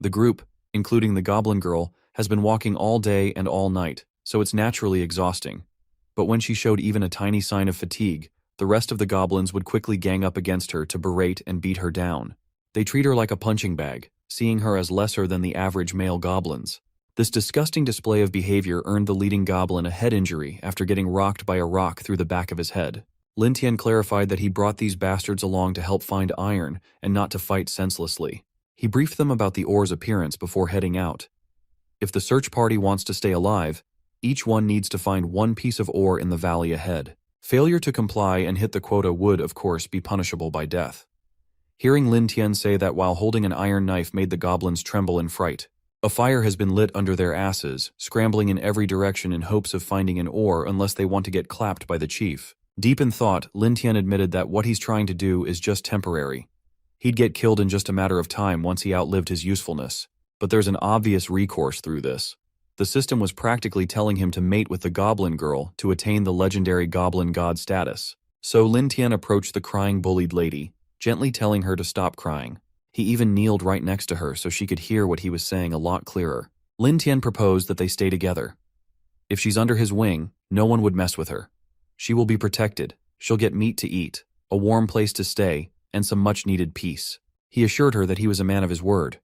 The group, including the Goblin Girl, has been walking all day and all night, so it's naturally exhausting. But when she showed even a tiny sign of fatigue, the rest of the goblins would quickly gang up against her to berate and beat her down. They treat her like a punching bag, seeing her as lesser than the average male goblins. This disgusting display of behavior earned the leading goblin a head injury after getting rocked by a rock through the back of his head. Lin Tian clarified that he brought these bastards along to help find iron and not to fight senselessly. He briefed them about the ore's appearance before heading out. If the search party wants to stay alive, each one needs to find one piece of ore in the valley ahead. Failure to comply and hit the quota would, of course, be punishable by death. Hearing Lin Tian say that while holding an iron knife made the goblins tremble in fright. A fire has been lit under their asses, scrambling in every direction in hopes of finding an ore unless they want to get clapped by the chief. Deep in thought, Lin Tian admitted that what he's trying to do is just temporary. He'd get killed in just a matter of time once he outlived his usefulness. But there's an obvious recourse through this. The system was practically telling him to mate with the Goblin Girl to attain the legendary Goblin God status. So Lin Tian approached the crying bullied lady, gently telling her to stop crying. He even kneeled right next to her so she could hear what he was saying a lot clearer. Lin Tian proposed that they stay together. If she's under his wing, no one would mess with her. She will be protected, she'll get meat to eat, a warm place to stay, and some much-needed peace. He assured her that he was a man of his word.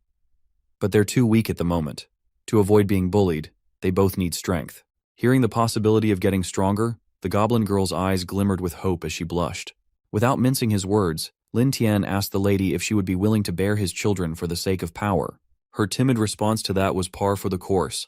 But they're too weak at the moment. To avoid being bullied, they both need strength. Hearing the possibility of getting stronger, the Goblin Girl's eyes glimmered with hope as she blushed. Without mincing his words, Lin Tian asked the lady if she would be willing to bear his children for the sake of power. Her timid response to that was par for the course.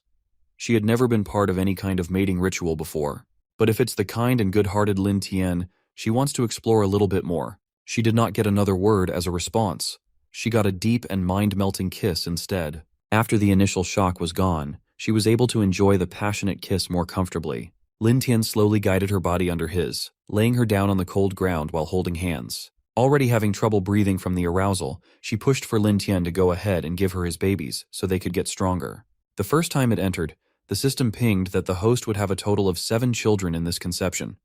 She had never been part of any kind of mating ritual before. But if it's the kind and good-hearted Lin Tian, she wants to explore a little bit more. She did not get another word as a response. She got a deep and mind-melting kiss instead. After the initial shock was gone, she was able to enjoy the passionate kiss more comfortably. Lin Tian slowly guided her body under his, laying her down on the cold ground while holding hands. Already having trouble breathing from the arousal, she pushed for Lin Tian to go ahead and give her his babies so they could get stronger. The first time it entered, the system pinged that the host would have a total of 7 children in this conception.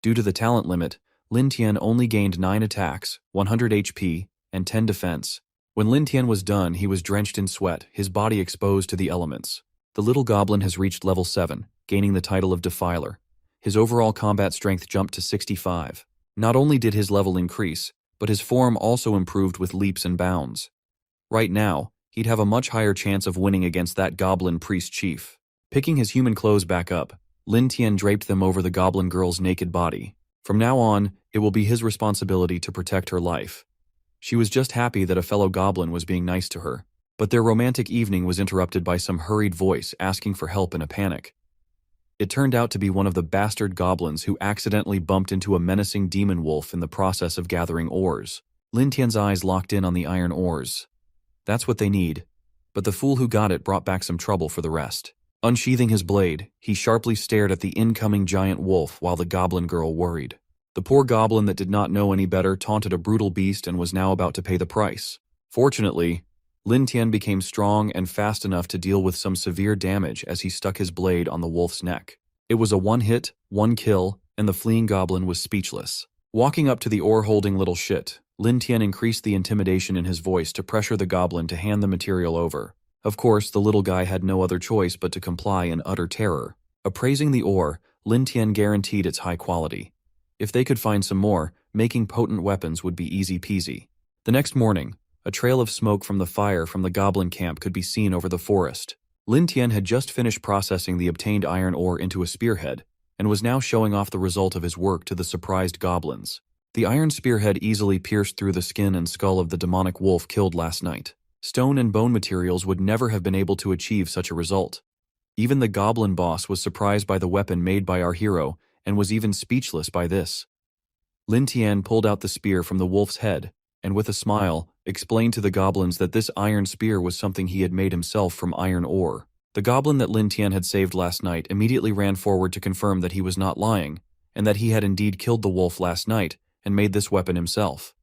Due to the talent limit, Lin Tian only gained 9 attacks, 100 HP, and 10 defense. When Lin Tian was done, he was drenched in sweat, his body exposed to the elements. The little goblin has reached level 7, gaining the title of Defiler. His overall combat strength jumped to 65. Not only did his level increase, but his form also improved with leaps and bounds. Right now, he'd have a much higher chance of winning against that goblin priest chief. Picking his human clothes back up, Lin Tian draped them over the Goblin Girl's naked body. From now on, it will be his responsibility to protect her life. She was just happy that a fellow goblin was being nice to her, but their romantic evening was interrupted by some hurried voice asking for help in a panic. It turned out to be one of the bastard goblins who accidentally bumped into a menacing demon wolf in the process of gathering ores. Lin Tian's eyes locked in on the iron ores. That's what they need, but the fool who got it brought back some trouble for the rest. Unsheathing his blade, he sharply stared at the incoming giant wolf while the Goblin Girl worried. The poor goblin that did not know any better taunted a brutal beast and was now about to pay the price. Fortunately, Lin Tian became strong and fast enough to deal with some severe damage as he stuck his blade on the wolf's neck. It was a one-hit, one-kill, and the fleeing goblin was speechless. Walking up to the ore-holding little shit, Lin Tian increased the intimidation in his voice to pressure the goblin to hand the material over. Of course, the little guy had no other choice but to comply in utter terror. Appraising the ore, Lin Tian guaranteed its high quality. If they could find some more, making potent weapons would be easy peasy. The next morning, a trail of smoke from the fire from the goblin camp could be seen over the forest. Lin Tian had just finished processing the obtained iron ore into a spearhead, and was now showing off the result of his work to the surprised goblins. The iron spearhead easily pierced through the skin and skull of the demonic wolf killed last night. Stone and bone materials would never have been able to achieve such a result. Even the goblin boss was surprised by the weapon made by our hero, and was even speechless by this. Lin Tian pulled out the spear from the wolf's head, and with a smile, explained to the goblins that this iron spear was something he had made himself from iron ore. The goblin that Lin Tian had saved last night immediately ran forward to confirm that he was not lying, and that he had indeed killed the wolf last night and made this weapon himself.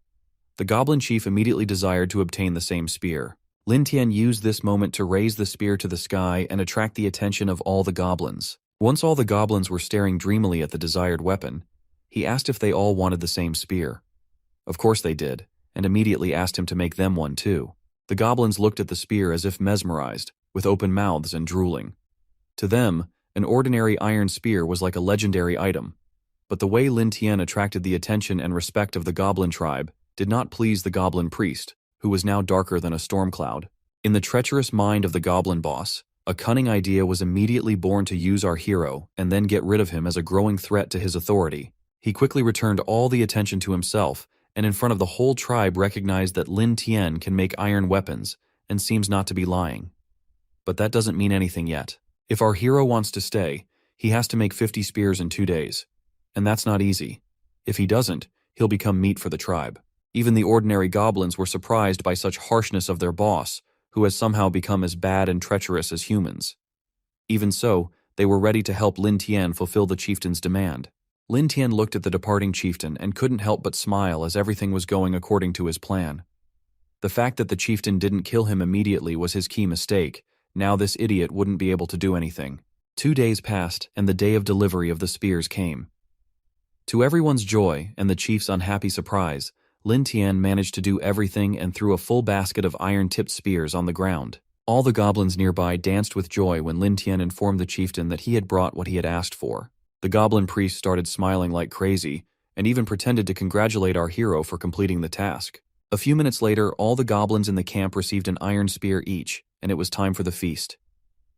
The goblin chief immediately desired to obtain the same spear. Lin Tian used this moment to raise the spear to the sky and attract the attention of all the goblins. Once all the goblins were staring dreamily at the desired weapon, he asked if they all wanted the same spear. Of course they did, and immediately asked him to make them one too. The goblins looked at the spear as if mesmerized, with open mouths and drooling. To them, an ordinary iron spear was like a legendary item. But the way Lin Tian attracted the attention and respect of the goblin tribe did not please the goblin priest, who was now darker than a storm cloud. In the treacherous mind of the goblin boss, a cunning idea was immediately born to use our hero and then get rid of him as a growing threat to his authority. He quickly returned all the attention to himself, and in front of the whole tribe recognized that Lin Tian can make iron weapons and seems not to be lying. But that doesn't mean anything yet. If our hero wants to stay, he has to make 50 spears in 2 days. And that's not easy. If he doesn't, he'll become meat for the tribe. Even the ordinary goblins were surprised by such harshness of their boss, who has somehow become as bad and treacherous as humans. Even so, they were ready to help Lin Tian fulfill the chieftain's demand. Lin Tian looked at the departing chieftain and couldn't help but smile as everything was going according to his plan. The fact that the chieftain didn't kill him immediately was his key mistake. Now this idiot wouldn't be able to do anything. 2 days passed, and the day of delivery of the spears came. To everyone's joy and the chief's unhappy surprise, Lin Tian managed to do everything and threw a full basket of iron-tipped spears on the ground. All the goblins nearby danced with joy when Lin Tian informed the chieftain that he had brought what he had asked for. The goblin priest started smiling like crazy, and even pretended to congratulate our hero for completing the task. A few minutes later, all the goblins in the camp received an iron spear each, and it was time for the feast.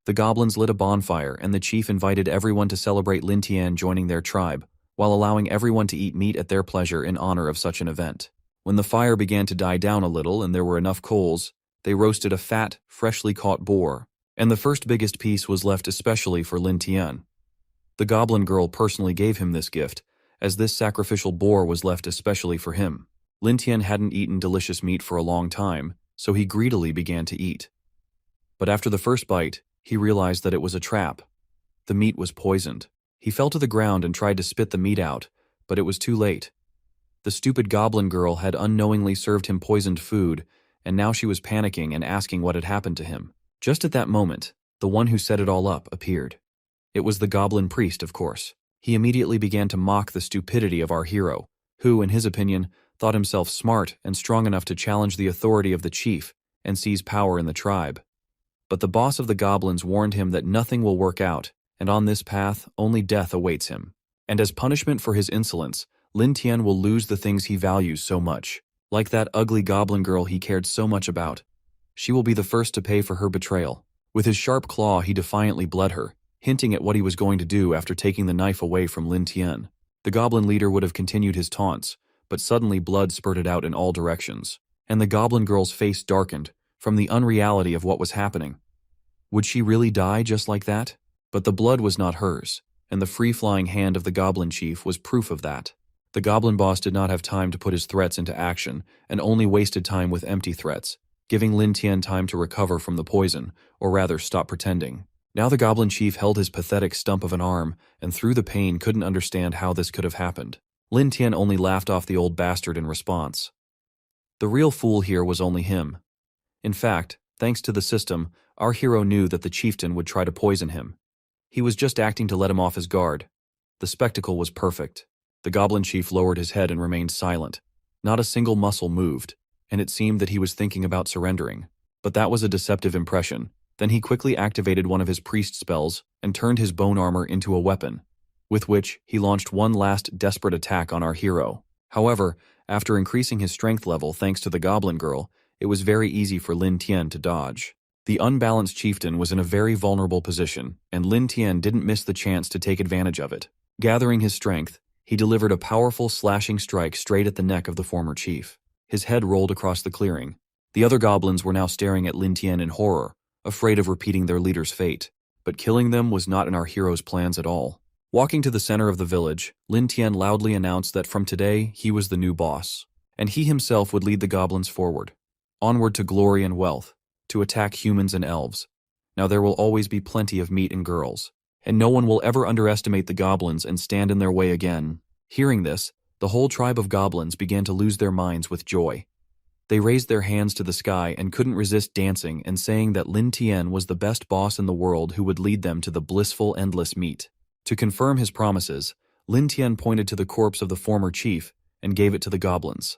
The goblins lit a bonfire, and the chief invited everyone to celebrate Lin Tian joining their tribe, while allowing everyone to eat meat at their pleasure in honor of such an event. When the fire began to die down a little and there were enough coals, they roasted a fat, freshly caught boar, and the first biggest piece was left especially for Lin Tian. The goblin girl personally gave him this gift, as this sacrificial boar was left especially for him. Lin Tian hadn't eaten delicious meat for a long time, so he greedily began to eat. But after the first bite, he realized that it was a trap. The meat was poisoned. He fell to the ground and tried to spit the meat out, but it was too late. The stupid goblin girl had unknowingly served him poisoned food, and now she was panicking and asking what had happened to him. Just at that moment, the one who set it all up appeared. It was the goblin priest, of course. He immediately began to mock the stupidity of our hero, who, in his opinion, thought himself smart and strong enough to challenge the authority of the chief and seize power in the tribe. But the boss of the goblins warned him that nothing will work out, and on this path, only death awaits him. And as punishment for his insolence, Lin Tian will lose the things he values so much, like that ugly goblin girl he cared so much about. She will be the first to pay for her betrayal. With his sharp claw, he defiantly bled her, hinting at what he was going to do after taking the knife away from Lin Tian. The goblin leader would have continued his taunts, but suddenly blood spurted out in all directions, and the goblin girl's face darkened from the unreality of what was happening. Would she really die just like that? But the blood was not hers, and the free-flying hand of the goblin chief was proof of that. The goblin boss did not have time to put his threats into action, and only wasted time with empty threats, giving Lin Tian time to recover from the poison, or rather stop pretending. Now the goblin chief held his pathetic stump of an arm, and through the pain couldn't understand how this could have happened. Lin Tian only laughed off the old bastard in response. The real fool here was only him. In fact, thanks to the system, our hero knew that the chieftain would try to poison him. He was just acting to let him off his guard. The spectacle was perfect. The goblin chief lowered his head and remained silent. Not a single muscle moved, and it seemed that he was thinking about surrendering. But that was a deceptive impression. Then he quickly activated one of his priest spells and turned his bone armor into a weapon, with which he launched one last desperate attack on our hero. However, after increasing his strength level thanks to the goblin girl, it was very easy for Lin Tian to dodge. The unbalanced chieftain was in a very vulnerable position, and Lin Tian didn't miss the chance to take advantage of it. Gathering his strength, he delivered a powerful slashing strike straight at the neck of the former chief. His head rolled across the clearing. The other goblins were now staring at Lin Tian in horror, afraid of repeating their leader's fate. But killing them was not in our hero's plans at all. Walking to the center of the village, Lin Tian loudly announced that from today he was the new boss, and he himself would lead the goblins forward, onward to glory and wealth, to attack humans and elves. Now there will always be plenty of meat and girls, and no one will ever underestimate the goblins and stand in their way again. Hearing this, the whole tribe of goblins began to lose their minds with joy. They raised their hands to the sky and couldn't resist dancing and saying that Lin Tian was the best boss in the world who would lead them to the blissful endless meat. To confirm his promises, Lin Tian pointed to the corpse of the former chief and gave it to the goblins.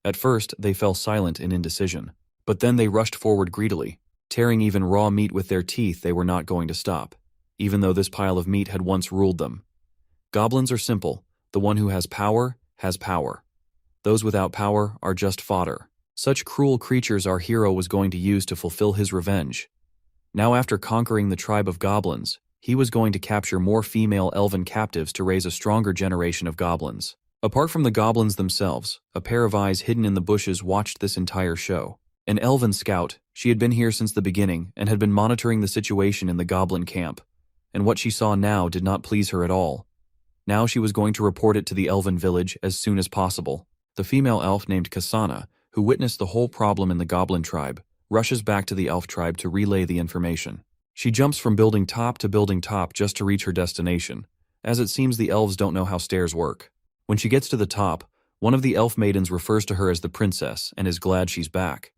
At first, they fell silent in indecision, But then they rushed forward greedily, tearing even raw meat with their teeth. They were not going to stop, even though this pile of meat had once ruled them. Goblins are simple. The one who has power has power. Those without power are just fodder. Such cruel creatures our hero was going to use to fulfill his revenge. Now, after conquering the tribe of goblins, he was going to capture more female elven captives to raise a stronger generation of goblins. Apart from the goblins themselves, a pair of eyes hidden in the bushes watched this entire show. An elven scout, she had been here since the beginning and had been monitoring the situation in the goblin camp, and what she saw now did not please her at all. Now she was going to report it to the elven village as soon as possible. The female elf named Kasana, who witnessed the whole problem in the goblin tribe, rushes back to the elf tribe to relay the information. She jumps from building top to building top just to reach her destination, as it seems the elves don't know how stairs work. When she gets to the top, one of the elf maidens refers to her as the princess and is glad she's back.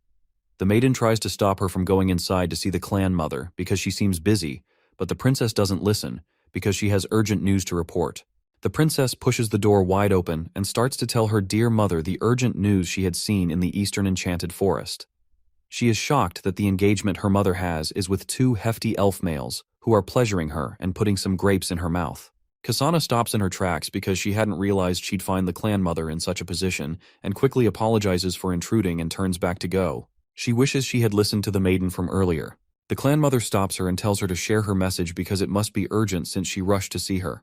The maiden tries to stop her from going inside to see the clan mother because she seems busy, but the princess doesn't listen because she has urgent news to report. The princess pushes the door wide open and starts to tell her dear mother the urgent news she had seen in the eastern enchanted forest. She is shocked that the engagement her mother has is with two hefty elf males who are pleasuring her and putting some grapes in her mouth. Kasana stops in her tracks because she hadn't realized she'd find the clan mother in such a position and quickly apologizes for intruding and turns back to go. She wishes she had listened to the maiden from earlier. The clan mother stops her and tells her to share her message because it must be urgent since she rushed to see her.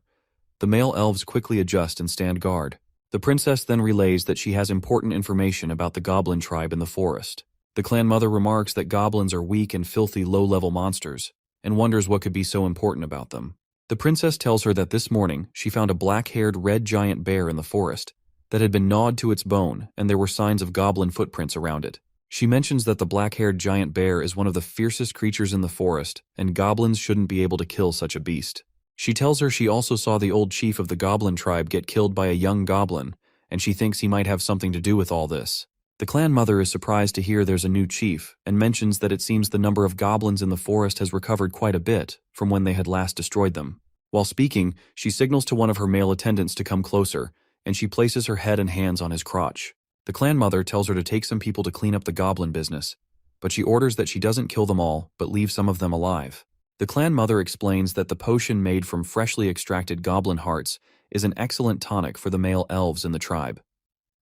The male elves quickly adjust and stand guard. The princess then relays that she has important information about the goblin tribe in the forest. The clan mother remarks that goblins are weak and filthy low-level monsters, and wonders what could be so important about them. The princess tells her that this morning she found a black-haired red giant bear in the forest that had been gnawed to its bone, and there were signs of goblin footprints around it. She mentions that the black-haired giant bear is one of the fiercest creatures in the forest, and goblins shouldn't be able to kill such a beast. She tells her she also saw the old chief of the goblin tribe get killed by a young goblin, and she thinks he might have something to do with all this. The clan mother is surprised to hear there's a new chief, and mentions that it seems the number of goblins in the forest has recovered quite a bit from when they had last destroyed them. While speaking, she signals to one of her male attendants to come closer, and she places her head and hands on his crotch. The clan mother tells her to take some people to clean up the goblin business, but she orders that she doesn't kill them all, but leave some of them alive. The clan mother explains that the potion made from freshly extracted goblin hearts is an excellent tonic for the male elves in the tribe.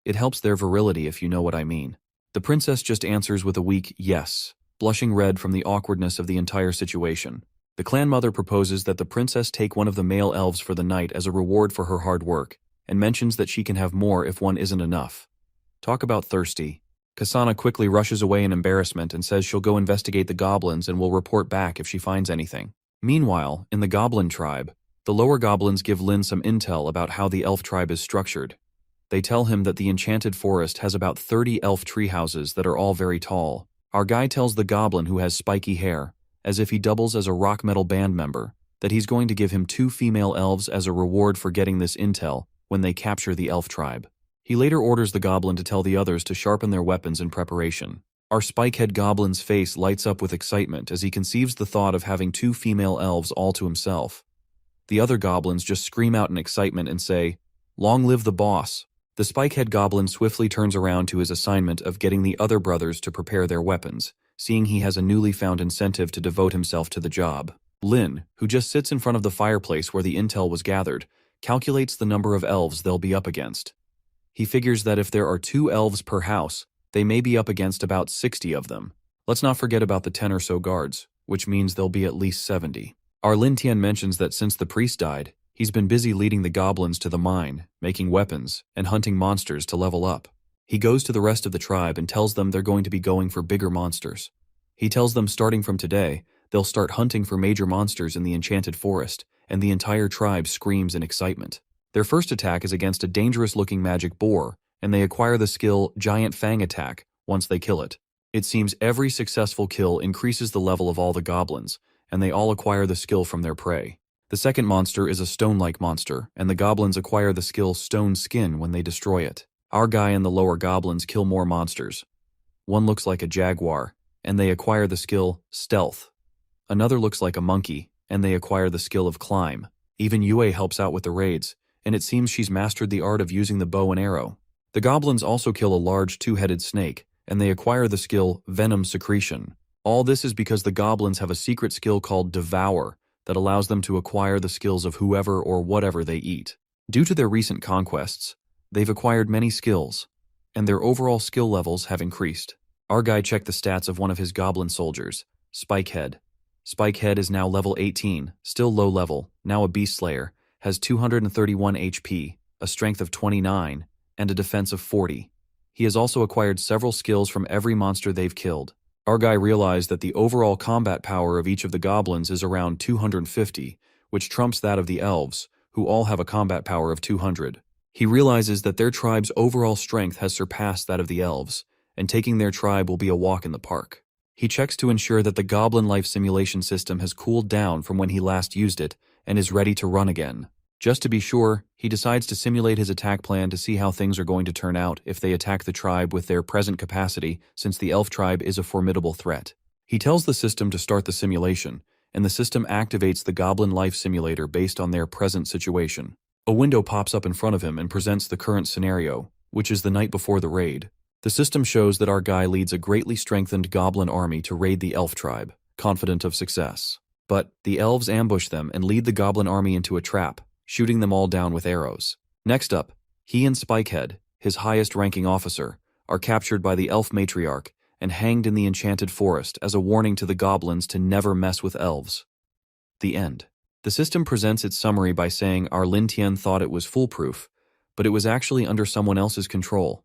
It helps their virility, if you know what I mean. The princess just answers with a weak yes, blushing red from the awkwardness of the entire situation. The clan mother proposes that the princess take one of the male elves for the night as a reward for her hard work, and mentions that she can have more if one isn't enough. Talk about thirsty. Kasana quickly rushes away in embarrassment and says she'll go investigate the goblins and will report back if she finds anything. Meanwhile, in the goblin tribe, the lower goblins give Lin some intel about how the elf tribe is structured. They tell him that the enchanted forest has about 30 elf tree houses that are all very tall. Our guy tells the goblin who has spiky hair, as if he doubles as a rock metal band member, that he's going to give him 2 female elves as a reward for getting this intel when they capture the elf tribe. He later orders the goblin to tell the others to sharpen their weapons in preparation. Our spikehead goblin's face lights up with excitement as he conceives the thought of having 2 female elves all to himself. The other goblins just scream out in excitement and say, "Long live the boss." The spikehead goblin swiftly turns around to his assignment of getting the other brothers to prepare their weapons, seeing he has a newly found incentive to devote himself to the job. Lin, who just sits in front of the fireplace where the intel was gathered, calculates the number of elves they'll be up against. He figures that if there are 2 elves per house, they may be up against about 60 of them. Let's not forget about the 10 or so guards, which means there'll be at least 70. Our Lin Tian mentions that since the priest died, he's been busy leading the goblins to the mine, making weapons, and hunting monsters to level up. He goes to the rest of the tribe and tells them they're going to be going for bigger monsters. He tells them starting from today, they'll start hunting for major monsters in the enchanted forest, and the entire tribe screams in excitement. Their first attack is against a dangerous-looking magic boar, and they acquire the skill Giant Fang Attack once they kill it. It seems every successful kill increases the level of all the goblins, and they all acquire the skill from their prey. The second monster is a stone-like monster, and the goblins acquire the skill Stone Skin when they destroy it. Our guy and the lower goblins kill more monsters. One looks like a jaguar, and they acquire the skill Stealth. Another looks like a monkey, and they acquire the skill of Climb. Even Yue helps out with the raids, and it seems she's mastered the art of using the bow and arrow. The goblins also kill a large 2-headed snake, and they acquire the skill Venom Secretion. All this is because the goblins have a secret skill called Devour that allows them to acquire the skills of whoever or whatever they eat. Due to their recent conquests, they've acquired many skills, and their overall skill levels have increased. Our guy checked the stats of one of his goblin soldiers, Spikehead. Spikehead is now level 18, still low level, now a beast slayer, has 231 HP, a strength of 29, and a defense of 40. He has also acquired several skills from every monster they've killed. Our guy realized that the overall combat power of each of the goblins is around 250, which trumps that of the elves, who all have a combat power of 200. He realizes that their tribe's overall strength has surpassed that of the elves, and taking their tribe will be a walk in the park. He checks to ensure that the Goblin Life Simulation system has cooled down from when he last used it and is ready to run again. Just to be sure, he decides to simulate his attack plan to see how things are going to turn out if they attack the tribe with their present capacity, since the elf tribe is a formidable threat. He tells the system to start the simulation, and the system activates the Goblin Life Simulator based on their present situation. A window pops up in front of him and presents the current scenario, which is the night before the raid. The system shows that our guy leads a greatly strengthened goblin army to raid the elf tribe, confident of success. But the elves ambush them and lead the goblin army into a trap, shooting them all down with arrows. Next up, he and Spikehead, his highest-ranking officer, are captured by the elf matriarch and hanged in the enchanted forest as a warning to the goblins to never mess with elves. The end. The system presents its summary by saying our Lin Tian thought it was foolproof, but it was actually under someone else's control.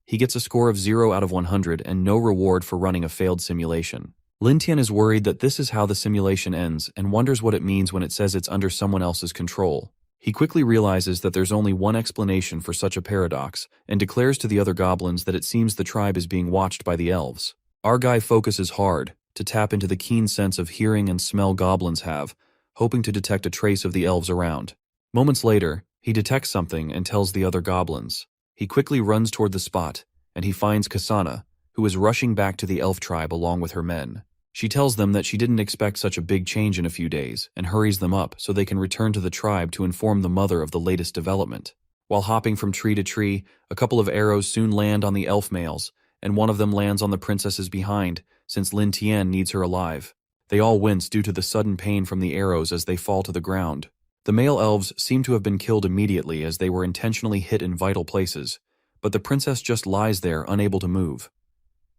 He gets a score of 0 out of 100 and no reward for running a failed simulation. Lin Tian is worried that this is how the simulation ends and wonders what it means when it says it's under someone else's control. He quickly realizes that there's only one explanation for such a paradox and declares to the other goblins that it seems the tribe is being watched by the elves. Our guy focuses hard to tap into the keen sense of hearing and smell goblins have, hoping to detect a trace of the elves around. Moments later, he detects something and tells the other goblins. He quickly runs toward the spot, and he finds Kasana, who is rushing back to the elf tribe along with her men. She tells them that she didn't expect such a big change in a few days, and hurries them up so they can return to the tribe to inform the mother of the latest development. While hopping from tree to tree, a couple of arrows soon land on the elf males, and one of them lands on the princess's behind, since Lin Tian needs her alive. They all wince due to the sudden pain from the arrows as they fall to the ground. The male elves seem to have been killed immediately as they were intentionally hit in vital places, but the princess just lies there unable to move.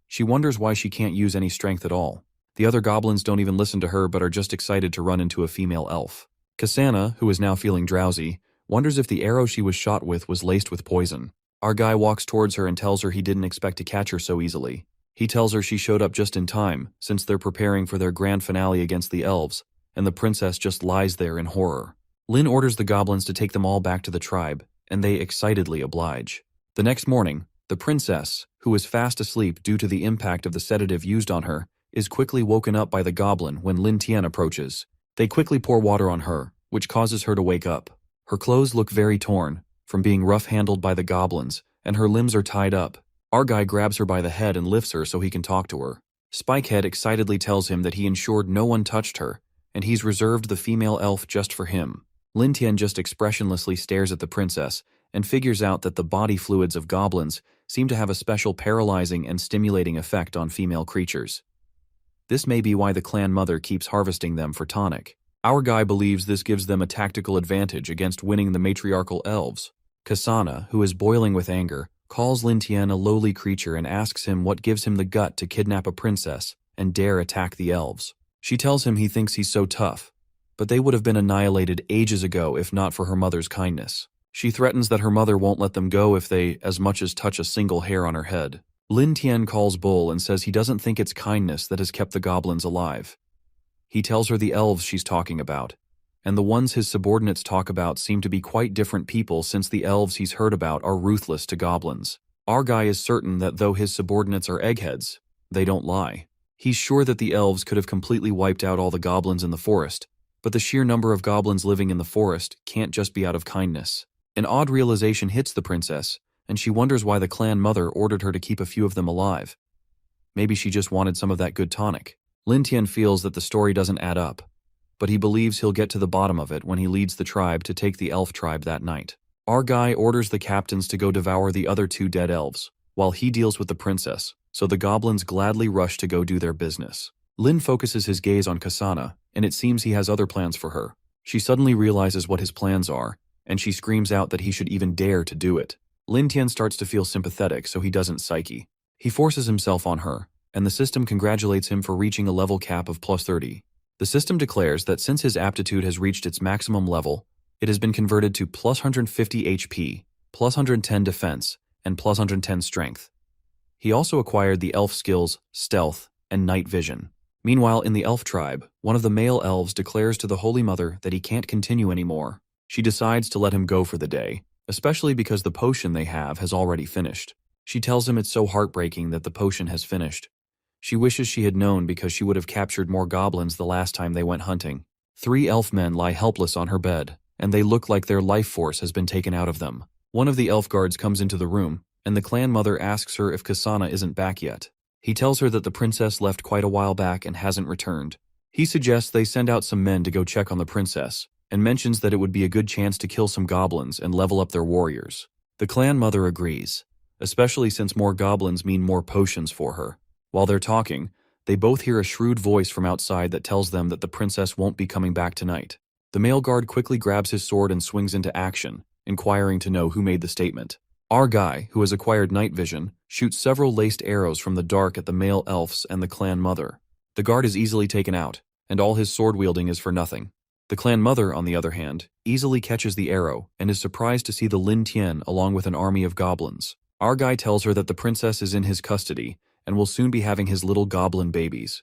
She wonders why she can't use any strength at all. The other goblins don't even listen to her but are just excited to run into a female elf. Kasana, who is now feeling drowsy, wonders if the arrow she was shot with was laced with poison. Our guy walks towards her and tells her he didn't expect to catch her so easily. He tells her she showed up just in time, since they're preparing for their grand finale against the elves, and the princess just lies there in horror. Lin orders the goblins to take them all back to the tribe, and they excitedly oblige. The next morning, the princess, who is fast asleep due to the impact of the sedative used on her, is quickly woken up by the goblin when Lin Tian approaches. They quickly pour water on her, which causes her to wake up. Her clothes look very torn, from being rough-handled by the goblins, and her limbs are tied up. Our guy grabs her by the head and lifts her so he can talk to her. Spikehead excitedly tells him that he ensured no one touched her, and he's reserved the female elf just for him. Lin Tian just expressionlessly stares at the princess, and figures out that the body fluids of goblins seem to have a special paralyzing and stimulating effect on female creatures. This may be why the clan mother keeps harvesting them for tonic. Our guy believes this gives them a tactical advantage against winning the matriarchal elves. Kasana, who is boiling with anger, calls Lin Tian a lowly creature and asks him what gives him the gut to kidnap a princess and dare attack the elves. She tells him he thinks he's so tough, but they would have been annihilated ages ago if not for her mother's kindness. She threatens that her mother won't let them go if they as much as touch a single hair on her head. Lin Tian calls bull and says he doesn't think it's kindness that has kept the goblins alive. He tells her the elves she's talking about, and the ones his subordinates talk about seem to be quite different people since the elves he's heard about are ruthless to goblins. Our guy is certain that though his subordinates are eggheads, they don't lie. He's sure that the elves could have completely wiped out all the goblins in the forest, but the sheer number of goblins living in the forest can't just be out of kindness. An odd realization hits the princess, and she wonders why the clan mother ordered her to keep a few of them alive. Maybe she just wanted some of that good tonic. Lin Tian feels that the story doesn't add up, but he believes he'll get to the bottom of it when he leads the tribe to take the elf tribe that night. Our guy orders the captains to go devour the other two dead elves, while he deals with the princess, so the goblins gladly rush to go do their business. Lin focuses his gaze on Kasana, and it seems he has other plans for her. She suddenly realizes what his plans are, and she screams out that he should even dare to do it. Lin Tian starts to feel sympathetic, so he doesn't psyche. He forces himself on her, and the system congratulates him for reaching a level cap of plus 30. The system declares that since his aptitude has reached its maximum level, it has been converted to plus 150 HP, plus 110 defense, and plus 110 strength. He also acquired the elf skills Stealth and Night Vision. Meanwhile, in the elf tribe, one of the male elves declares to the Holy Mother that he can't continue anymore. She decides to let him go for the day, especially because the potion they have has already finished. She tells him it's so heartbreaking that the potion has finished. She wishes she had known because she would have captured more goblins the last time they went hunting. 3 elf men lie helpless on her bed, and they look like their life force has been taken out of them. One of the elf guards comes into the room, and the clan mother asks her if Kasana isn't back yet. He tells her that the princess left quite a while back and hasn't returned. He suggests they send out some men to go check on the princess, and mentions that it would be a good chance to kill some goblins and level up their warriors. The clan mother agrees, especially since more goblins mean more potions for her. While they're talking, they both hear a shrewd voice from outside that tells them that the princess won't be coming back tonight. The male guard quickly grabs his sword and swings into action, inquiring to know who made the statement. Our guy, who has acquired night vision, shoots several laced arrows from the dark at the male elves and the clan mother. The guard is easily taken out, and all his sword wielding is for nothing. The clan mother, on the other hand, easily catches the arrow and is surprised to see the Lin Tian along with an army of goblins. Our guy tells her that the princess is in his custody and will soon be having his little goblin babies.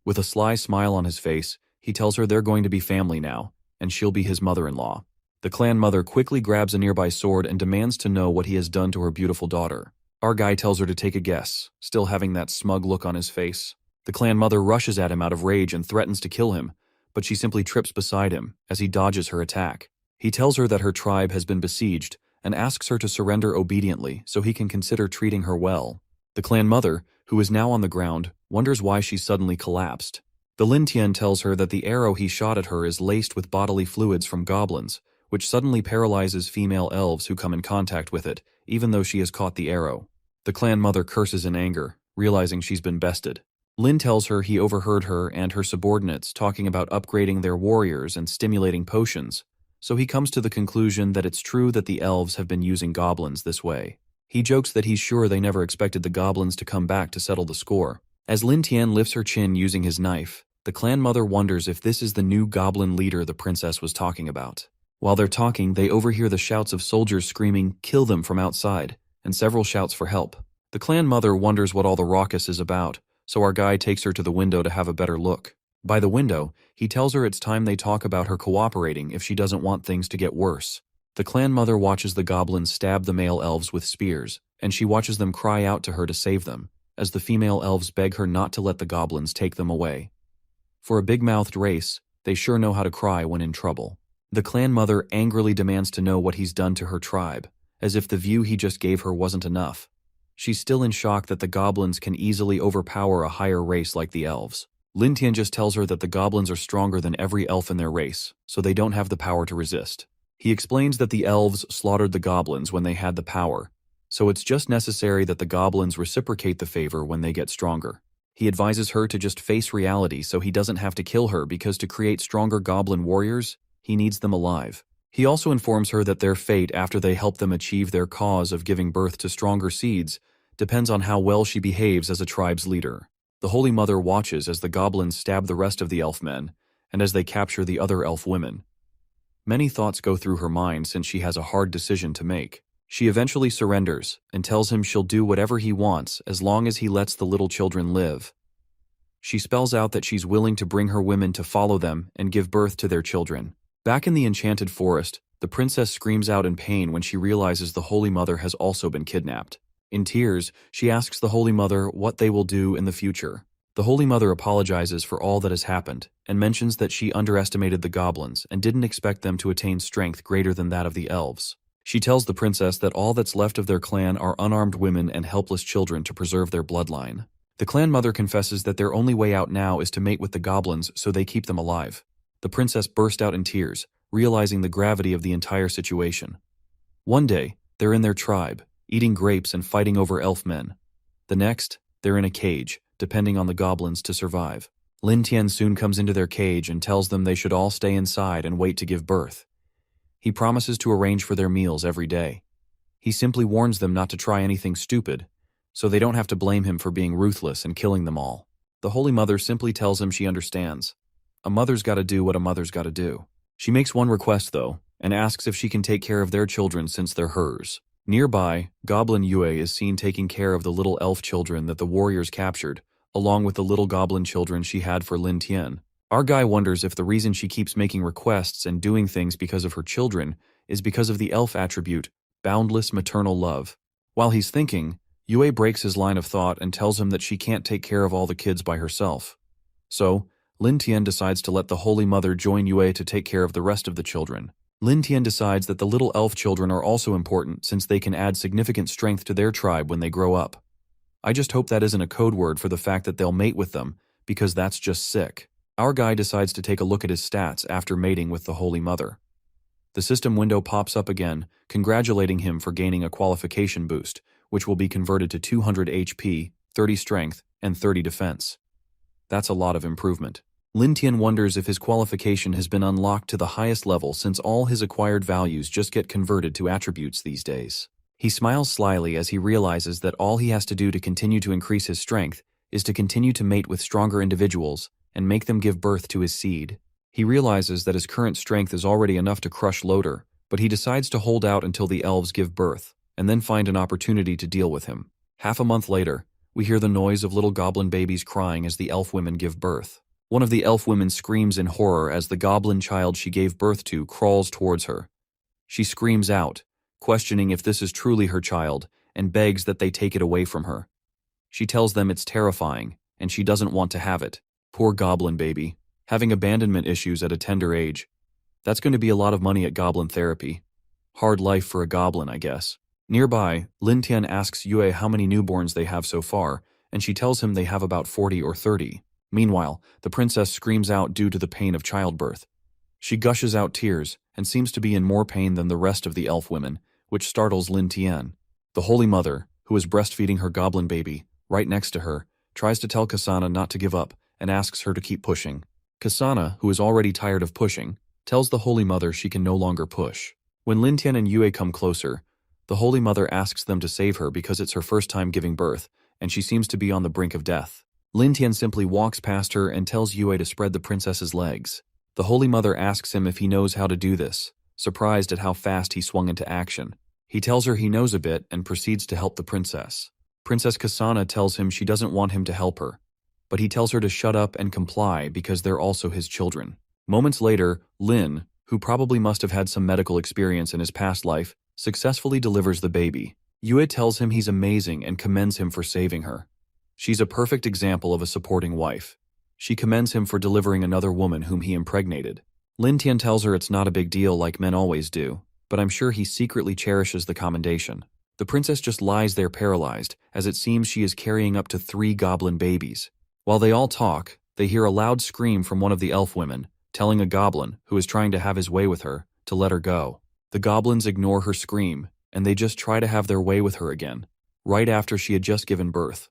With a sly smile on his face, he tells her they're going to be family now, and she'll be his mother-in-law. The clan mother quickly grabs a nearby sword and demands to know what he has done to her beautiful daughter. Our guy tells her to take a guess, still having that smug look on his face. The clan mother rushes at him out of rage and threatens to kill him, but she simply trips beside him as he dodges her attack. He tells her that her tribe has been besieged and asks her to surrender obediently so he can consider treating her well. The clan mother, who is now on the ground, wonders why she suddenly collapsed. The Lin Tian tells her that the arrow he shot at her is laced with bodily fluids from goblins, which suddenly paralyzes female elves who come in contact with it, even though she has caught the arrow. The clan mother curses in anger, realizing she's been bested. Lin tells her he overheard her and her subordinates talking about upgrading their warriors and stimulating potions, so he comes to the conclusion that it's true that the elves have been using goblins this way. He jokes that he's sure they never expected the goblins to come back to settle the score. As Lin Tian lifts her chin using his knife, the clan mother wonders if this is the new goblin leader the princess was talking about. While they're talking, they overhear the shouts of soldiers screaming, "Kill them," from outside, and several shouts for help. The clan mother wonders what all the raucous is about, so our guy takes her to the window to have a better look. By the window, he tells her it's time they talk about her cooperating if she doesn't want things to get worse. The clan mother watches the goblins stab the male elves with spears, and she watches them cry out to her to save them, as the female elves beg her not to let the goblins take them away. For a big-mouthed race, they sure know how to cry when in trouble. The clan mother angrily demands to know what he's done to her tribe, as if the view he just gave her wasn't enough. She's still in shock that the goblins can easily overpower a higher race like the elves. Lin Tian just tells her that the goblins are stronger than every elf in their race, so they don't have the power to resist. He explains that the elves slaughtered the goblins when they had the power, so it's just necessary that the goblins reciprocate the favor when they get stronger. He advises her to just face reality so he doesn't have to kill her, because to create stronger goblin warriors, he needs them alive. He also informs her that their fate after they help them achieve their cause of giving birth to stronger seeds depends on how well she behaves as a tribe's leader. The Holy Mother watches as the goblins stab the rest of the elf men, and as they capture the other elf women. Many thoughts go through her mind since she has a hard decision to make. She eventually surrenders and tells him she'll do whatever he wants as long as he lets the little children live. She spells out that she's willing to bring her women to follow them and give birth to their children. Back in the enchanted forest, the princess screams out in pain when she realizes the Holy Mother has also been kidnapped. In tears, she asks the Holy Mother what they will do in the future. The Holy Mother apologizes for all that has happened and mentions that she underestimated the goblins and didn't expect them to attain strength greater than that of the elves. She tells the princess that all that's left of their clan are unarmed women and helpless children to preserve their bloodline. The clan mother confesses that their only way out now is to mate with the goblins so they keep them alive. The princess burst out in tears, realizing the gravity of the entire situation. One day, they're in their tribe, eating grapes and fighting over elf men. The next, They're in a cage, depending on the goblins to survive. Lin Tian soon comes into their cage and tells them they should all stay inside and wait to give birth. He promises to arrange for their meals every day. He simply warns them not to try anything stupid, so they don't have to blame him for being ruthless and killing them all. The Holy Mother simply tells him she understands. A mother's gotta do what a mother's gotta do. She makes one request, though, and asks if she can take care of their children since they're hers. Nearby, Goblin Yue is seen taking care of the little elf children that the warriors captured, along with the little goblin children she had for Lin Tian. Our guy wonders if the reason she keeps making requests and doing things because of her children is because of the elf attribute, boundless maternal love. While he's thinking, Yue breaks his line of thought and tells him that she can't take care of all the kids by herself. So, Lin Tian decides to let the Holy Mother join Yue to take care of the rest of the children. Lin Tian decides that the little elf children are also important since they can add significant strength to their tribe when they grow up. I just hope that isn't a code word for the fact that they'll mate with them, because that's just sick. Our guy decides to take a look at his stats after mating with the Holy Mother. The system window pops up again, congratulating him for gaining a qualification boost, which will be converted to 200 HP, 30 strength, and 30 defense. That's a lot of improvement. Lin Tian wonders if his qualification has been unlocked to the highest level since all his acquired values just get converted to attributes these days. He smiles slyly as he realizes that all he has to do to continue to increase his strength is to continue to mate with stronger individuals and make them give birth to his seed. He realizes that his current strength is already enough to crush Loader, but he decides to hold out until the elves give birth, and then find an opportunity to deal with him. Half a month later, we hear the noise of little goblin babies crying as the elf women give birth. One of the elf women screams in horror as the goblin child she gave birth to crawls towards her. She screams out, questioning if this is truly her child, and begs that they take it away from her. She tells them it's terrifying, and she doesn't want to have it. Poor goblin baby, having abandonment issues at a tender age. That's going to be a lot of money at goblin therapy. Hard life for a goblin, I guess. Nearby, Lin Tian asks Yue how many newborns they have so far, and she tells him they have about 40 or 30. Meanwhile, the princess screams out due to the pain of childbirth. She gushes out tears and seems to be in more pain than the rest of the elf women, which startles Lin Tian. The Holy Mother, who is breastfeeding her goblin baby, right next to her, tries to tell Kasana not to give up and asks her to keep pushing. Kasana, who is already tired of pushing, tells the Holy Mother she can no longer push. When Lin Tian and Yue come closer, the Holy Mother asks them to save her because it's her first time giving birth, and she seems to be on the brink of death. Lin Tian simply walks past her and tells Yue to spread the princess's legs. The Holy Mother asks him if he knows how to do this, surprised at how fast he swung into action. He tells her he knows a bit and proceeds to help the princess. Princess Kasana tells him she doesn't want him to help her, but he tells her to shut up and comply because they're also his children. Moments later, Lin, who probably must have had some medical experience in his past life, successfully delivers the baby. Yue tells him he's amazing and commends him for saving her. She's a perfect example of a supporting wife. She commends him for delivering another woman whom he impregnated. Lin Tian tells her it's not a big deal like men always do, but I'm sure he secretly cherishes the commendation. The princess just lies there paralyzed, as it seems she is carrying up to 3 goblin babies. While they all talk, they hear a loud scream from one of the elf women, telling a goblin, who is trying to have his way with her, to let her go. The goblins ignore her scream, and they just try to have their way with her again, right after she had just given birth.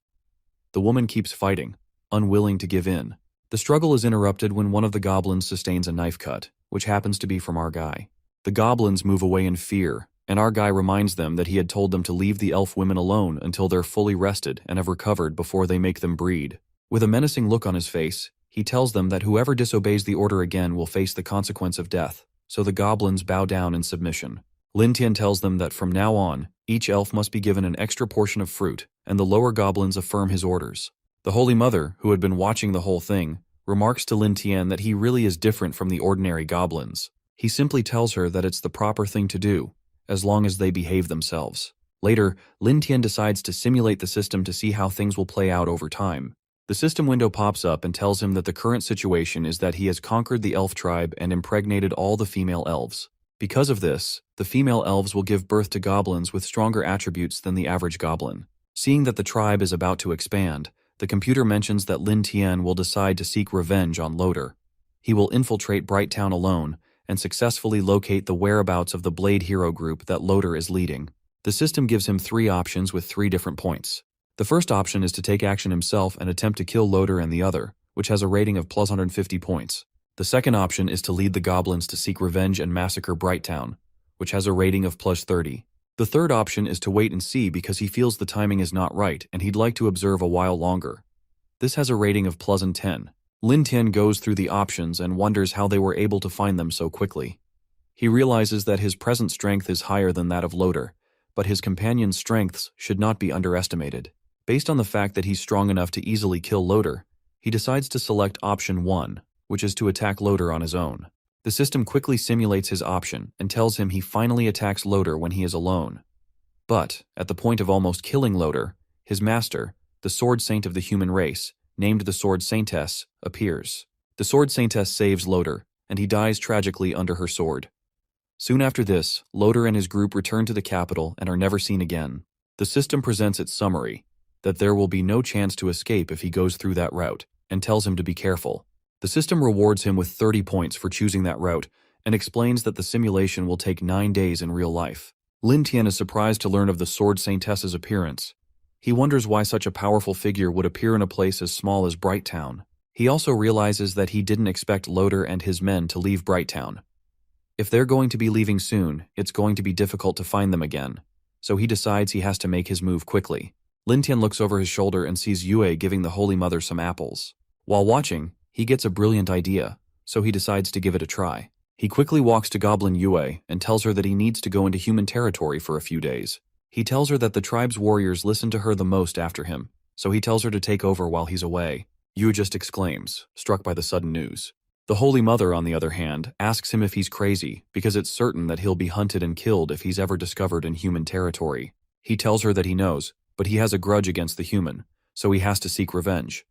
The woman keeps fighting, unwilling to give in. The struggle is interrupted when one of the goblins sustains a knife cut, which happens to be from our guy. The goblins move away in fear, and our guy reminds them that he had told them to leave the elf women alone until they're fully rested and have recovered before they make them breed. With a menacing look on his face, he tells them that whoever disobeys the order again will face the consequence of death, so the goblins bow down in submission. Lin Tian tells them that from now on, each elf must be given an extra portion of fruit, and the lower goblins affirm his orders. The Holy Mother, who had been watching the whole thing, remarks to Lin Tian that he really is different from the ordinary goblins. He simply tells her that it's the proper thing to do, as long as they behave themselves. Later, Lin Tian decides to simulate the system to see how things will play out over time. The system window pops up and tells him that the current situation is that he has conquered the elf tribe and impregnated all the female elves. Because of this, the female elves will give birth to goblins with stronger attributes than the average goblin. Seeing that the tribe is about to expand, the computer mentions that Lin Tian will decide to seek revenge on Loader. He will infiltrate Bright Town alone and successfully locate the whereabouts of the Blade Hero group that Loader is leading. The system gives him 3 options with 3 different points. The first option is to take action himself and attempt to kill Loader and the other, which has a rating of plus 150 points. The second option is to lead the goblins to seek revenge and massacre Brighttown, which has a rating of plus 30. The third option is to wait and see because he feels the timing is not right and he'd like to observe a while longer. This has a rating of plus 10. Lin Tian goes through the options and wonders how they were able to find them so quickly. He realizes that his present strength is higher than that of Loader, but his companion's strengths should not be underestimated. Based on the fact that he's strong enough to easily kill Loader, he decides to select option 1, which is to attack Loader on his own. The system quickly simulates his option and tells him he finally attacks Loader when he is alone. But, at the point of almost killing Loader, his master, the Sword Saint of the human race, named the Sword Saintess, appears. The Sword Saintess saves Loader, and he dies tragically under her sword. Soon after this, Loader and his group return to the capital and are never seen again. The system presents its summary, that there will be no chance to escape if he goes through that route, and tells him to be careful. The system rewards him with 30 points for choosing that route, and explains that the simulation will take 9 days in real life. Lin Tian is surprised to learn of the Sword Saintess's appearance. He wonders why such a powerful figure would appear in a place as small as Brighttown. He also realizes that he didn't expect Loader and his men to leave Brighttown. If they're going to be leaving soon, it's going to be difficult to find them again, so he decides he has to make his move quickly. Lin Tian looks over his shoulder and sees Yue giving the Holy Mother some apples. While watching, he gets a brilliant idea, so he decides to give it a try. He quickly walks to Goblin Yue and tells her that he needs to go into human territory for a few days. He tells her that the tribe's warriors listen to her the most after him, so he tells her to take over while he's away. Yue just exclaims, struck by the sudden news. The Holy Mother, on the other hand, asks him if he's crazy because it's certain that he'll be hunted and killed if he's ever discovered in human territory. He tells her that he knows, but he has a grudge against the human, so he has to seek revenge.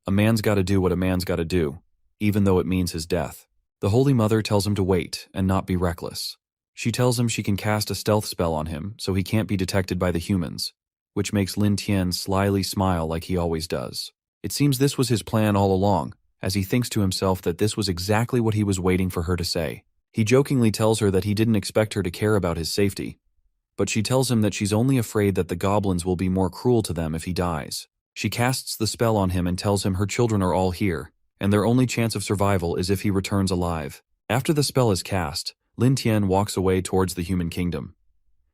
A man's gotta do what a man's gotta do, even though it means his death. The Holy Mother tells him to wait and not be reckless. She tells him she can cast a stealth spell on him so he can't be detected by the humans, which makes Lin Tian slyly smile like he always does. It seems this was his plan all along, as he thinks to himself that this was exactly what he was waiting for her to say. He jokingly tells her that he didn't expect her to care about his safety, but she tells him that she's only afraid that the goblins will be more cruel to them if he dies. She casts the spell on him and tells him her children are all here, and their only chance of survival is if he returns alive. After the spell is cast, Lin Tian walks away towards the human kingdom.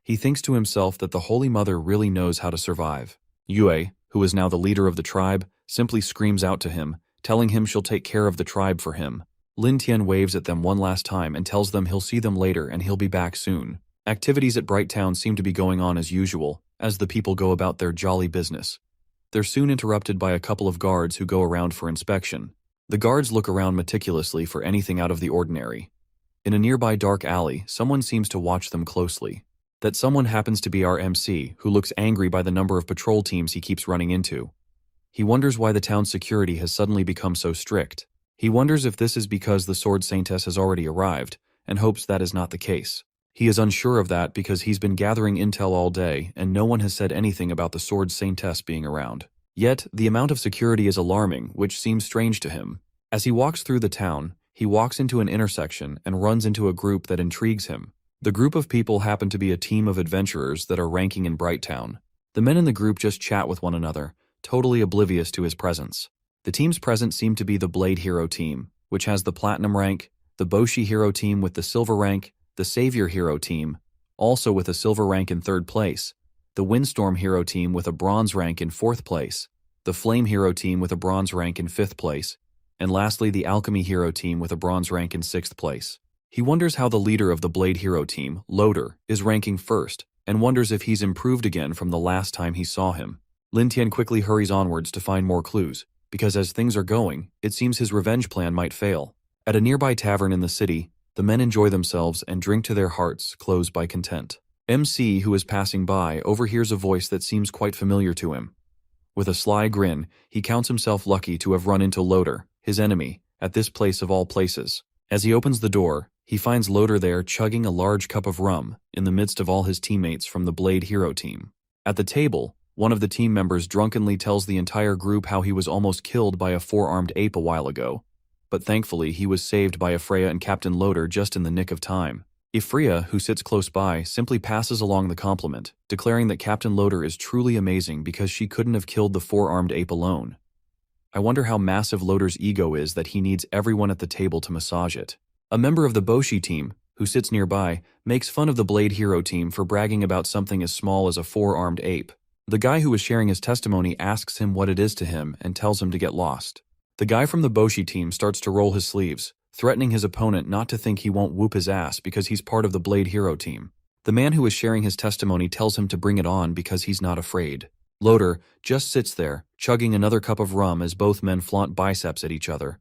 He thinks to himself that the Holy Mother really knows how to survive. Yue, who is now the leader of the tribe, simply screams out to him, telling him she'll take care of the tribe for him. Lin Tian waves at them one last time and tells them he'll see them later and he'll be back soon. Activities at Brighttown seem to be going on as usual, as the people go about their jolly business. They're soon interrupted by a couple of guards who go around for inspection. The guards look around meticulously for anything out of the ordinary. In a nearby dark alley, someone seems to watch them closely. That someone happens to be our MC, who looks angry by the number of patrol teams he keeps running into. He wonders why the town's security has suddenly become so strict. He wonders if this is because the Sword Saintess has already arrived, and hopes that is not the case. He is unsure of that because he's been gathering intel all day and no one has said anything about the Sword Saintess being around. Yet, the amount of security is alarming, which seems strange to him. As he walks through the town, he walks into an intersection and runs into a group that intrigues him. The group of people happen to be a team of adventurers that are ranking in Brighttown. The men in the group just chat with one another, totally oblivious to his presence. The teams present seem to be the Blade Hero team, which has the Platinum rank, the Boshi Hero team with the Silver rank, the Savior Hero team, also with a Silver rank in 3rd place, the Windstorm Hero team with a Bronze rank in 4th place, the Flame Hero team with a Bronze rank in 5th place, and lastly the Alchemy Hero team with a Bronze rank in 6th place. He wonders how the leader of the Blade Hero team, Loader, is ranking 1st, and wonders if he's improved again from the last time he saw him. Lin Tian quickly hurries onwards to find more clues, because as things are going, it seems his revenge plan might fail. At a nearby tavern in the city, the men enjoy themselves and drink to their hearts' closed by content. MC, who is passing by, overhears a voice that seems quite familiar to him. With a sly grin, he counts himself lucky to have run into Loader, his enemy, at this place of all places. As he opens the door, he finds Loader there chugging a large cup of rum in the midst of all his teammates from the Blade Hero team. At the table, one of the team members drunkenly tells the entire group how he was almost killed by a 4-armed ape a while ago, but thankfully he was saved by Freya and Captain Loader just in the nick of time. Ifria, who sits close by, simply passes along the compliment, declaring that Captain Loader is truly amazing because she couldn't have killed the four-armed ape alone. I wonder how massive Loader's ego is that he needs everyone at the table to massage it. A member of the Boshi team, who sits nearby, makes fun of the Blade Hero team for bragging about something as small as a four-armed ape. The guy who was sharing his testimony asks him what it is to him and tells him to get lost. The guy from the Boshi team starts to roll his sleeves, threatening his opponent not to think he won't whoop his ass because he's part of the Blade Hero team. The man who is sharing his testimony tells him to bring it on because he's not afraid. Loader just sits there, chugging another cup of rum as both men flaunt biceps at each other.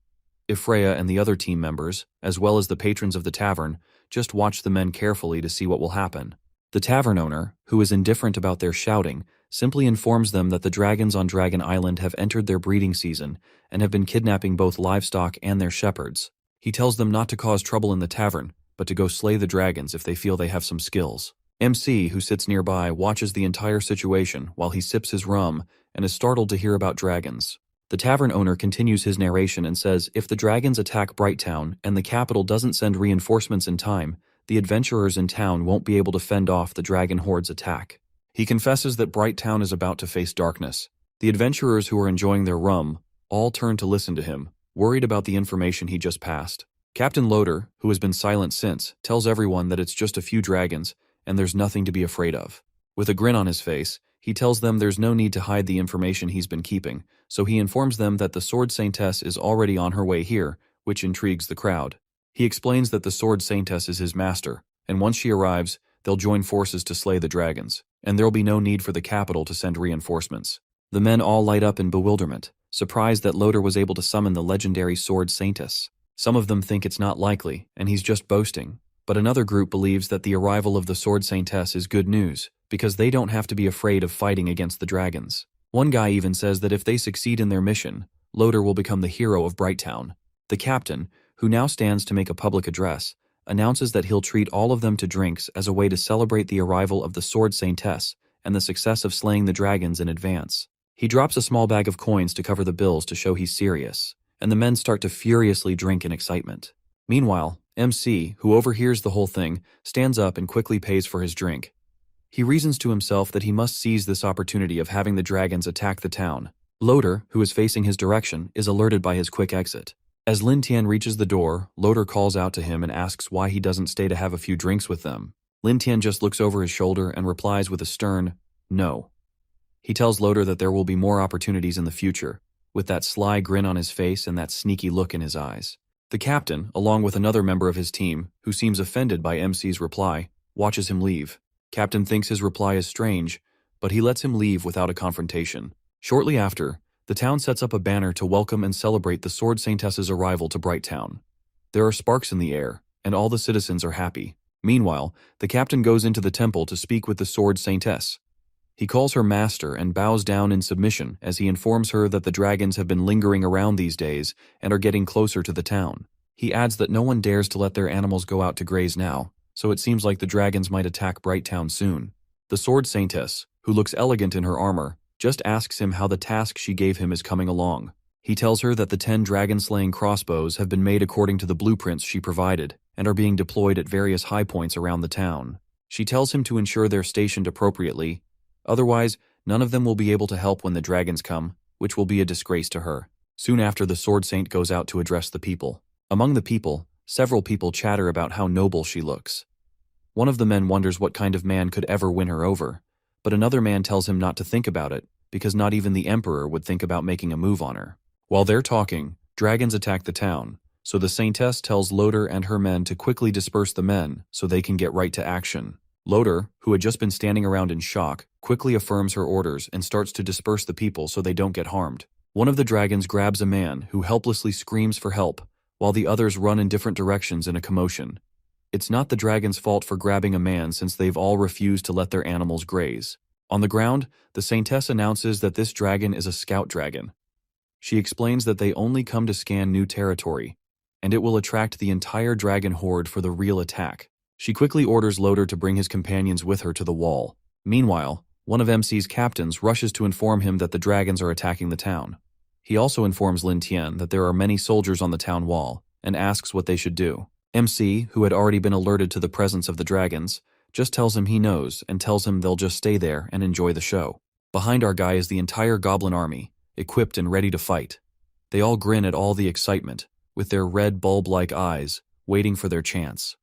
Ifreya and the other team members, as well as the patrons of the tavern, just watch the men carefully to see what will happen. The tavern owner, who is indifferent about their shouting, simply informs them that the dragons on Dragon Island have entered their breeding season and have been kidnapping both livestock and their shepherds. He tells them not to cause trouble in the tavern, but to go slay the dragons if they feel they have some skills. MC, who sits nearby, watches the entire situation while he sips his rum and is startled to hear about dragons. The tavern owner continues his narration and says if the dragons attack Brighttown and the capital doesn't send reinforcements in time, the adventurers in town won't be able to fend off the dragon horde's attack. He confesses that Brighttown is about to face darkness. The adventurers who are enjoying their rum all turn to listen to him, worried about the information he just passed. Captain Loader, who has been silent since, tells everyone that it's just a few dragons and there's nothing to be afraid of. With a grin on his face, he tells them there's no need to hide the information he's been keeping, so he informs them that the Sword Saintess is already on her way here, which intrigues the crowd. He explains that the Sword Saintess is his master, and once she arrives, they'll join forces to slay the dragons, and there'll be no need for the capital to send reinforcements. The men all light up in bewilderment, surprised that Loader was able to summon the legendary Sword Saintess. Some of them think it's not likely, and he's just boasting, but another group believes that the arrival of the Sword Saintess is good news, because they don't have to be afraid of fighting against the dragons. One guy even says that if they succeed in their mission, Loader will become the hero of Brighttown. The captain, who now stands to make a public address, announces that he'll treat all of them to drinks as a way to celebrate the arrival of the Sword Saintess and the success of slaying the dragons in advance. He drops a small bag of coins to cover the bills to show he's serious, and the men start to furiously drink in excitement. Meanwhile, MC, who overhears the whole thing, stands up and quickly pays for his drink. He reasons to himself that he must seize this opportunity of having the dragons attack the town. Loader, who is facing his direction, is alerted by his quick exit. As Lin Tian reaches the door, Loader calls out to him and asks why he doesn't stay to have a few drinks with them. Lin Tian just looks over his shoulder and replies with a stern, "No." He tells Loader that there will be more opportunities in the future, with that sly grin on his face and that sneaky look in his eyes. The captain, along with another member of his team, who seems offended by MC's reply, watches him leave. Captain thinks his reply is strange, but he lets him leave without a confrontation. Shortly after, the town sets up a banner to welcome and celebrate the Sword Saintess's arrival to Brighttown. There are sparks in the air, and all the citizens are happy. Meanwhile, the captain goes into the temple to speak with the Sword Saintess. He calls her master and bows down in submission as he informs her that the dragons have been lingering around these days and are getting closer to the town. He adds that no one dares to let their animals go out to graze now, so it seems like the dragons might attack Brighttown soon. The Sword Saintess, who looks elegant in her armor, just asks him how the task she gave him is coming along. He tells her that the 10 dragon-slaying crossbows have been made according to the blueprints she provided and are being deployed at various high points around the town. She tells him to ensure they're stationed appropriately. Otherwise, none of them will be able to help when the dragons come, which will be a disgrace to her. Soon after, the Sword Saint goes out to address the people. Among the people, several people chatter about how noble she looks. One of the men wonders what kind of man could ever win her over, but another man tells him not to think about it, because not even the Emperor would think about making a move on her. While they're talking, dragons attack the town, so the Saintess tells Loader and her men to quickly disperse the men so they can get right to action. Loader, who had just been standing around in shock, quickly affirms her orders and starts to disperse the people so they don't get harmed. One of the dragons grabs a man who helplessly screams for help, while the others run in different directions in a commotion. It's not the dragon's fault for grabbing a man since they've all refused to let their animals graze. On the ground, the Saintess announces that this dragon is a scout dragon. She explains that they only come to scan new territory, and it will attract the entire dragon horde for the real attack. She quickly orders Loader to bring his companions with her to the wall. Meanwhile, one of MC's captains rushes to inform him that the dragons are attacking the town. He also informs Lin Tian that there are many soldiers on the town wall, and asks what they should do. MC, who had already been alerted to the presence of the dragons, just tells him he knows and tells him they'll just stay there and enjoy the show. Behind our guy is the entire goblin army, equipped and ready to fight. They all grin at all the excitement, with their red bulb-like eyes, waiting for their chance.